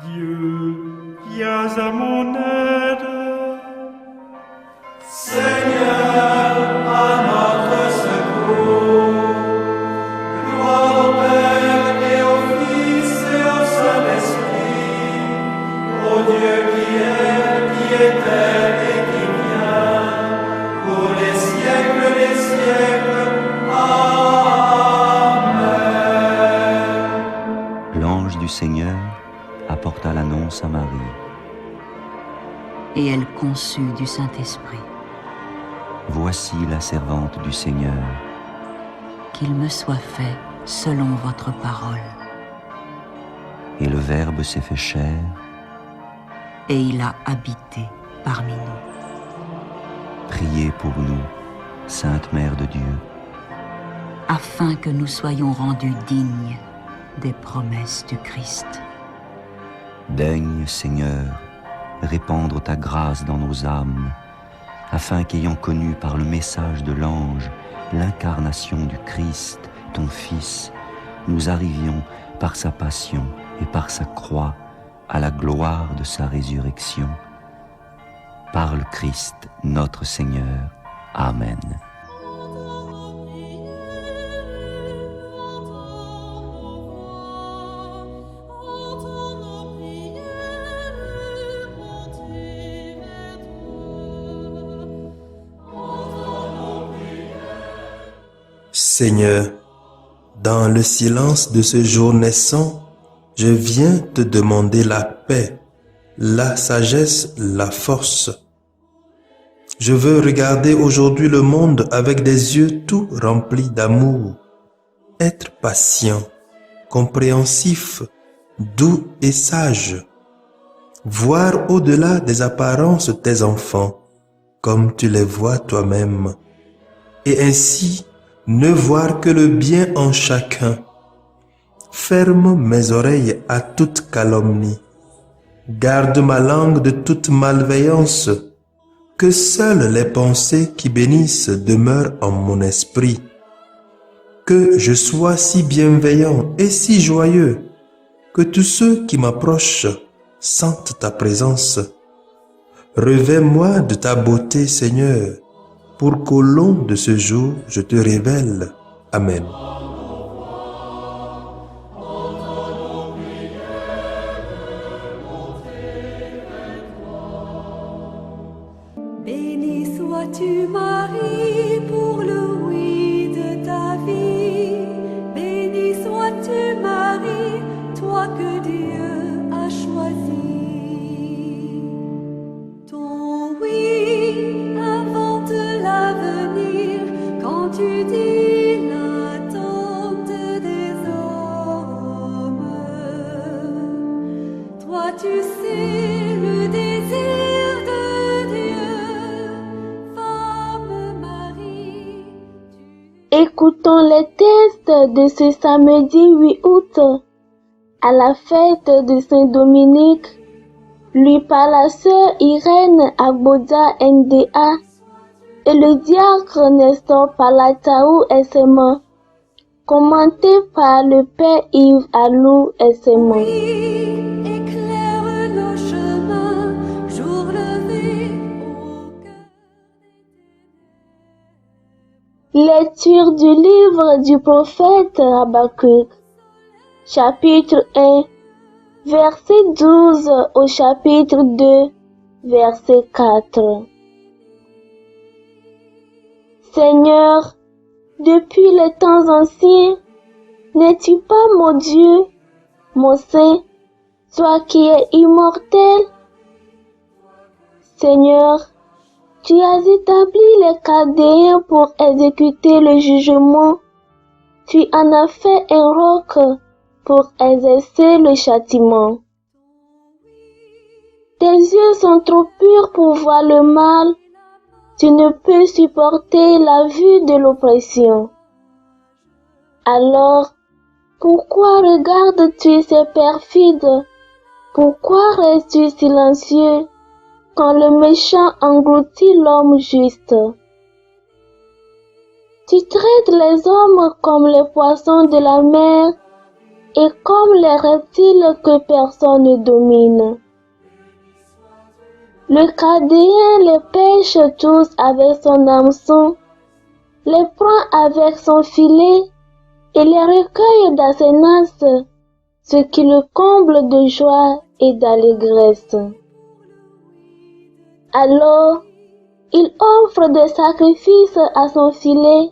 Dieu, viens à mon aide. Seigneur, à notre secours. Gloire au Père et au Fils et au Saint-Esprit, au Dieu qui était et qui vient, pour les siècles des siècles. Amen. L'ange du Seigneur apporta l'annonce à Marie. Et elle conçut du Saint-Esprit. Voici la servante du Seigneur. Qu'il me soit fait selon votre parole. Et le Verbe s'est fait chair. Et il a habité parmi nous. Priez pour nous, Sainte Mère de Dieu, Afin que nous soyons rendus dignes des promesses du Christ. Daigne, Seigneur, répandre ta grâce dans nos âmes, afin qu'ayant connu par le message de l'ange l'incarnation du Christ, ton Fils, nous arrivions par sa passion et par sa croix à la gloire de sa résurrection. Par le Christ, notre Seigneur. Amen. Seigneur, dans le silence de ce jour naissant, je viens te demander la paix, la sagesse, la force. Je veux regarder aujourd'hui le monde avec des yeux tout remplis d'amour, être patient, compréhensif, doux et sage, voir au-delà des apparences tes enfants, comme tu les vois toi-même, et ainsi ne voir que le bien en chacun. Ferme mes oreilles à toute calomnie. Garde ma langue de toute malveillance. Que seules les pensées qui bénissent demeurent en mon esprit. Que je sois si bienveillant et si joyeux que tous ceux qui m'approchent sentent ta présence. Revêts-moi de ta beauté, Seigneur, pour qu'au long de ce jour, je te révèle. Amen. Béni sois-tu, Marie, pour le oui de ta vie. Béni sois-tu, Marie, toi que Dieu a choisi. Ton oui invente l'avenir quand tu dis l'attente des hommes. Toi tu sais le désir de Dieu, femme Marie. Écoutons les textes de ce samedi 8 août à la fête de Saint-Dominique, lu par la sœur Irène Agboda NDA et le diacre Nestor Palataou SMA, commenté par le Père Yves Alou SMA. Éclaire nos chemins, jour levé au cœur des ténèbres. Lecture du livre du prophète Habakkuk, chapitre 1, verset 12 au chapitre 2, verset 4. Seigneur, depuis les temps anciens, n'es-tu pas mon Dieu, mon Saint, toi qui es immortel? Seigneur, tu as établi les Chaldéens pour exécuter le jugement. Tu en as fait un roc pour exercer le châtiment. Tes yeux sont trop purs pour voir le mal. Tu ne peux supporter la vue de l'oppression. Alors, pourquoi regardes-tu ces perfides? Pourquoi restes-tu silencieux quand le méchant engloutit l'homme juste? Tu traites les hommes comme les poissons de la mer. et comme les reptiles que personne ne domine. Le Chaldéen les pêche tous avec son hameçon, les prend avec son filet et les recueille dans ses nasses, ce qui le comble de joie et d'allégresse. Alors, il offre des sacrifices à son filet,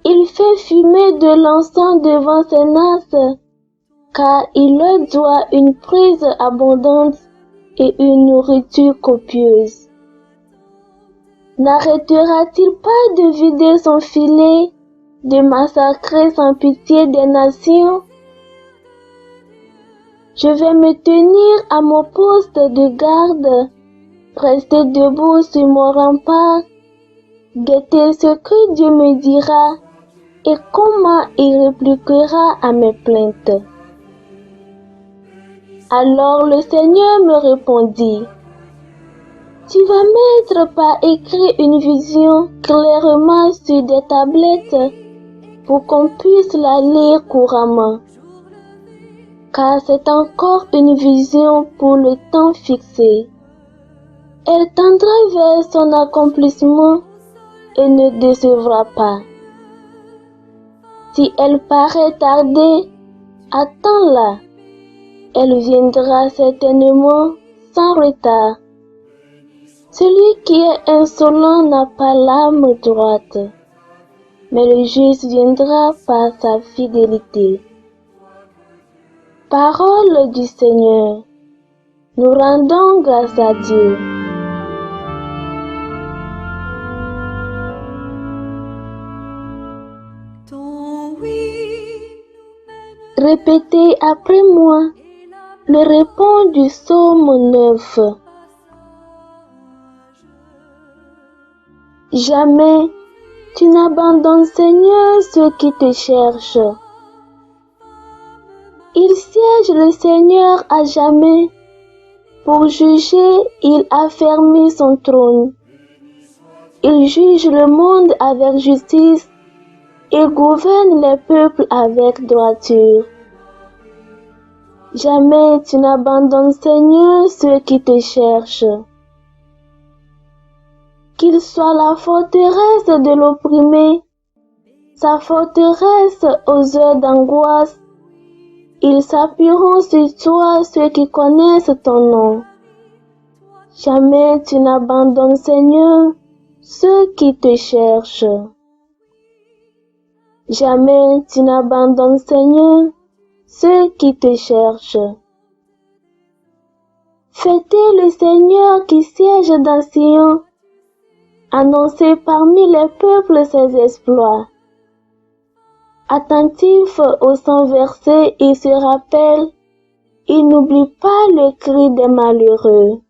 il fait fumer de l'encens devant ses nasses, car il leur doit une prise abondante et une nourriture copieuse. N'arrêtera-t-il pas de vider son filet, de massacrer sans pitié des nations? Je vais me tenir à mon poste de garde, rester debout sur mon rempart, guetter ce que Dieu me dira et comment il répliquera à mes plaintes. Alors le Seigneur me répondit, tu vas mettre par écrit une vision clairement sur des tablettes pour qu'on puisse la lire couramment, car c'est encore une vision pour le temps fixé. Elle tendra vers son accomplissement et ne décevra pas. Si elle paraît tarder, attends-la. Elle viendra certainement sans retard. Celui qui est insolent n'a pas l'âme droite, mais le juste viendra par sa fidélité. Parole du Seigneur. Nous rendons grâce à Dieu. Répétez après moi le répond du psaume 9. Jamais tu n'abandonnes, Seigneur, ceux qui te cherchent. Il siège le Seigneur à jamais. Pour juger, il affermit son trône. Il juge le monde avec justice et gouverne les peuples avec droiture. Jamais tu n'abandonnes, Seigneur, ceux qui te cherchent. Qu'il soit la forteresse de l'opprimé, sa forteresse aux heures d'angoisse, ils s'appuieront sur toi, ceux qui connaissent ton nom. Jamais tu n'abandonnes, Seigneur, ceux qui te cherchent. Jamais tu n'abandonnes, Seigneur, ceux qui te cherchent. Fêtez le Seigneur qui siège dans Sion, annoncez parmi les peuples ses exploits. Attentif au sang versé, il se rappelle, il n'oublie pas le cri des malheureux.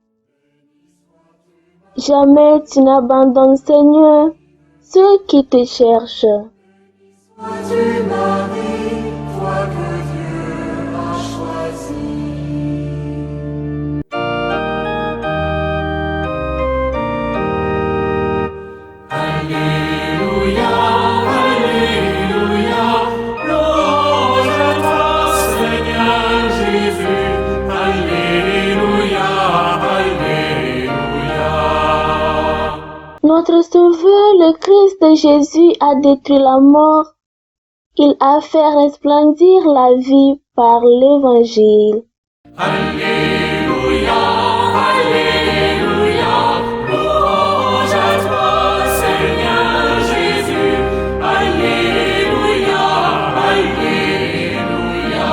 Jamais tu n'abandonnes, Seigneur, ceux qui te cherchent. Sois-tu Marie, toi que Dieu a choisie. Alléluia, Alléluia, louange à toi, Seigneur Jésus. Alléluia, Alléluia. Notre Sauveur, le Christ Jésus, a détruit la mort. Il a fait resplendir la vie par l'Évangile. Alléluia, Alléluia, louange à toi, Seigneur Jésus. Alléluia, Alléluia.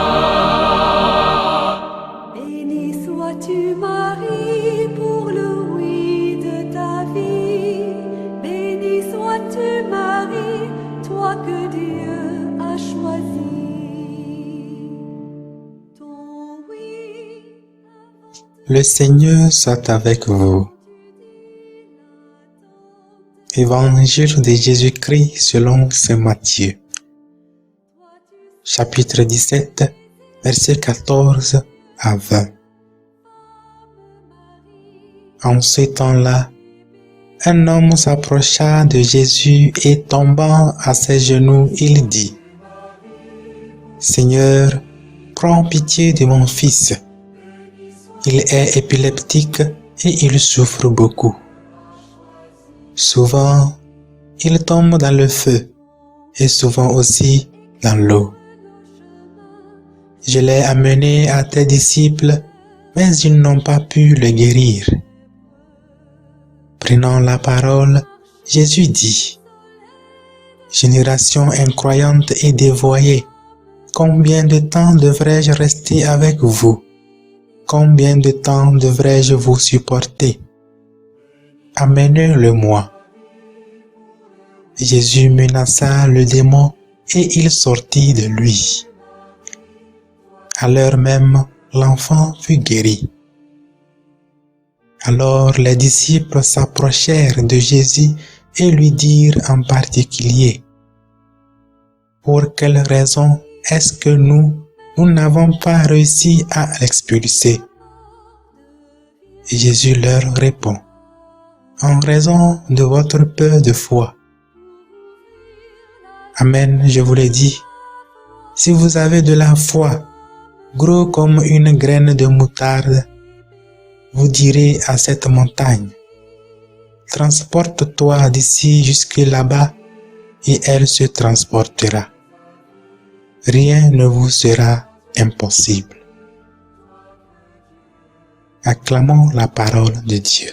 Béni sois-tu, Marie, pour le oui de ta vie. Béni sois-tu, Marie, toi que Dieu a choisi. Ton oui. Le Seigneur soit avec vous. Évangile de Jésus-Christ selon saint Matthieu. Chapitre 17, versets 14 à 20. En ce temps-là, un homme s'approcha de Jésus et tombant à ses genoux, il dit, « Seigneur, prends pitié de mon fils. Il est épileptique et il souffre beaucoup. Souvent, il tombe dans le feu et souvent aussi dans l'eau. Je l'ai amené à tes disciples, mais ils n'ont pas pu le guérir. Prenant la parole, Jésus dit: Génération incroyante et dévoyée, combien de temps devrais-je rester avec vous? Combien de temps devrais-je vous supporter? Amenez-le-moi. Jésus menaça le démon et il sortit de lui. À l'heure même, l'enfant fut guéri. Alors les disciples s'approchèrent de Jésus et lui dirent en particulier: Pour quelle raison est-ce que nous n'avons pas réussi à l'expulser? Jésus leur répond: En raison de votre peu de foi. Amen, je vous le dis, si vous avez de la foi, gros comme une graine de moutarde, vous direz à cette montagne: Transporte-toi d'ici jusque là-bas, et elle se transportera. Rien ne vous sera impossible. Acclamons la parole de Dieu.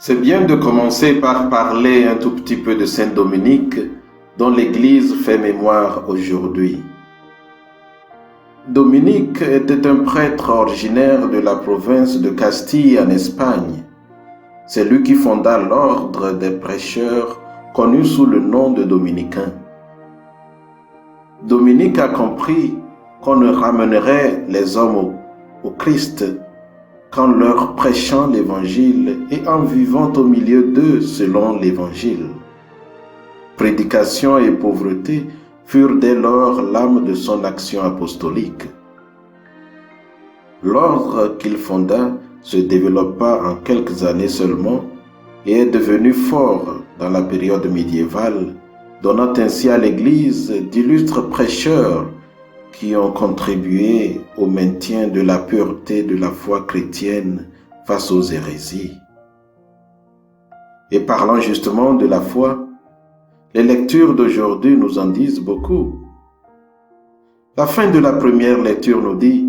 C'est bien de commencer par parler un tout petit peu de Saint Dominique, dont l'Église fait mémoire aujourd'hui. Dominique était un prêtre originaire de la province de Castille en Espagne. C'est lui qui fonda l'ordre des prêcheurs connu sous le nom de dominicains. Dominique a compris qu'on ne ramènerait les hommes au Christ qu'en leur prêchant l'Évangile et en vivant au milieu d'eux selon l'Évangile. Prédication et pauvreté furent dès lors l'âme de son action apostolique. L'ordre qu'il fonda se développa en quelques années seulement et est devenu fort dans la période médiévale, donnant ainsi à l'Église d'illustres prêcheurs qui ont contribué au maintien de la pureté de la foi chrétienne face aux hérésies. Et parlant justement de la foi, les lectures d'aujourd'hui nous en disent beaucoup. La fin de la première lecture nous dit: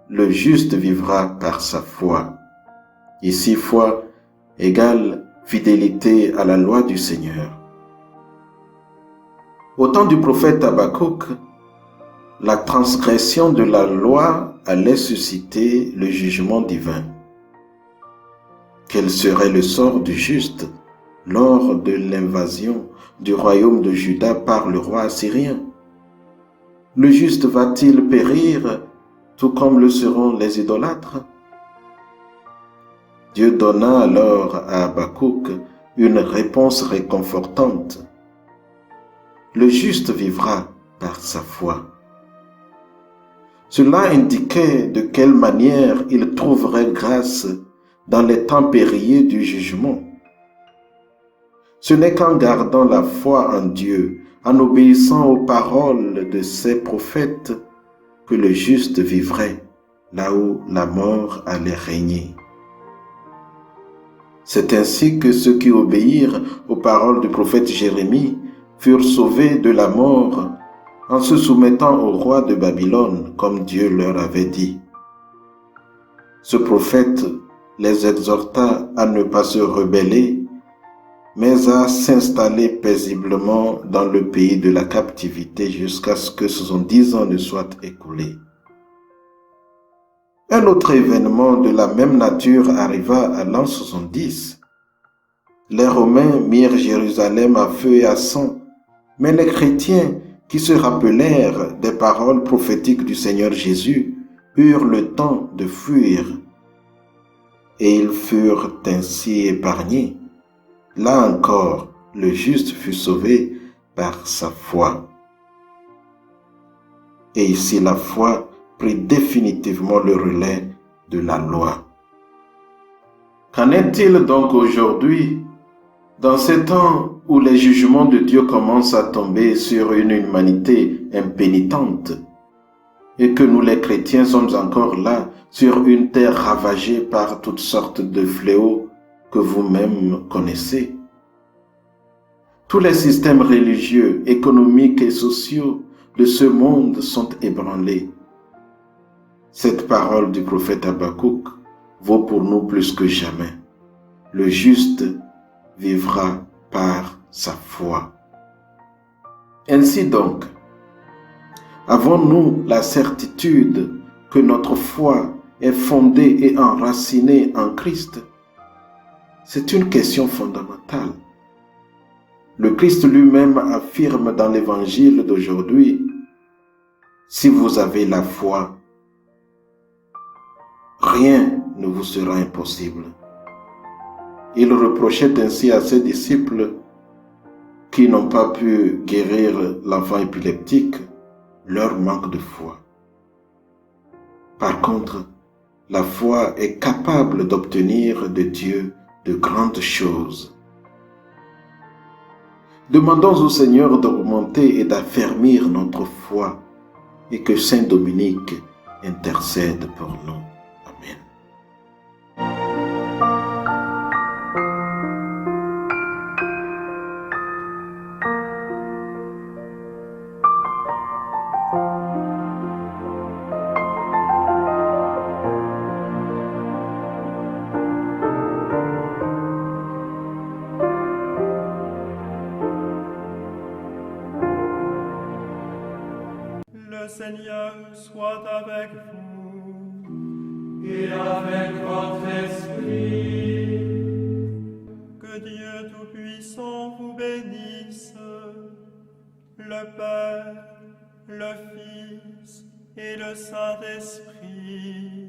le juste vivra par sa foi. Ici, foi égale fidélité à la loi du Seigneur. Au temps du prophète Habakkuk, la transgression de la loi allait susciter le jugement divin. Quel serait le sort du juste lors de l'invasion du royaume de Juda par le roi assyrien? Le juste va-t-il périr tout comme le seront les idolâtres? Dieu donna alors à Habakkuk une réponse réconfortante. Le juste vivra par sa foi. Cela indiquait de quelle manière il trouverait grâce dans les temps périlleux du jugement. Ce n'est qu'en gardant la foi en Dieu, en obéissant aux paroles de ses prophètes, que le juste vivrait là où la mort allait régner. C'est ainsi que ceux qui obéirent aux paroles du prophète Jérémie furent sauvés de la mort en se soumettant au roi de Babylone, comme Dieu leur avait dit. Ce prophète les exhorta à ne pas se rebeller, mais à s'installer paisiblement dans le pays de la captivité jusqu'à ce que 70 ans ne soient écoulés. Un autre événement de la même nature arriva à l'an 70. Les Romains mirent Jérusalem à feu et à sang, mais les chrétiens qui se rappelèrent des paroles prophétiques du Seigneur Jésus eurent le temps de fuir, et ils furent ainsi épargnés. Là encore, le juste fut sauvé par sa foi. Et ici, la foi prit définitivement le relais de la loi. Qu'en est-il donc aujourd'hui, dans ces temps où les jugements de Dieu commencent à tomber sur une humanité impénitente et que nous les chrétiens sommes encore là sur une terre ravagée par toutes sortes de fléaux que vous-même connaissez? Tous les systèmes religieux, économiques et sociaux de ce monde sont ébranlés. Cette parole du prophète Habakkuk vaut pour nous plus que jamais. Le juste vivra par sa foi. Ainsi donc, avons-nous la certitude que notre foi est fondée et enracinée en Christ? C'est une question fondamentale. Le Christ lui-même affirme dans l'évangile d'aujourd'hui, « Si vous avez la foi, rien ne vous sera impossible. » Il reprochait ainsi à ses disciples qui n'ont pas pu guérir l'enfant épileptique leur manque de foi. Par contre, la foi est capable d'obtenir de Dieu de grandes choses. Demandons au Seigneur d'augmenter et d'affermir notre foi et que Saint Dominique intercède pour nous. Amen. Le Seigneur soit avec vous. Et avec votre esprit. Que Dieu Tout-Puissant vous bénisse, le Père, le Fils et le Saint-Esprit.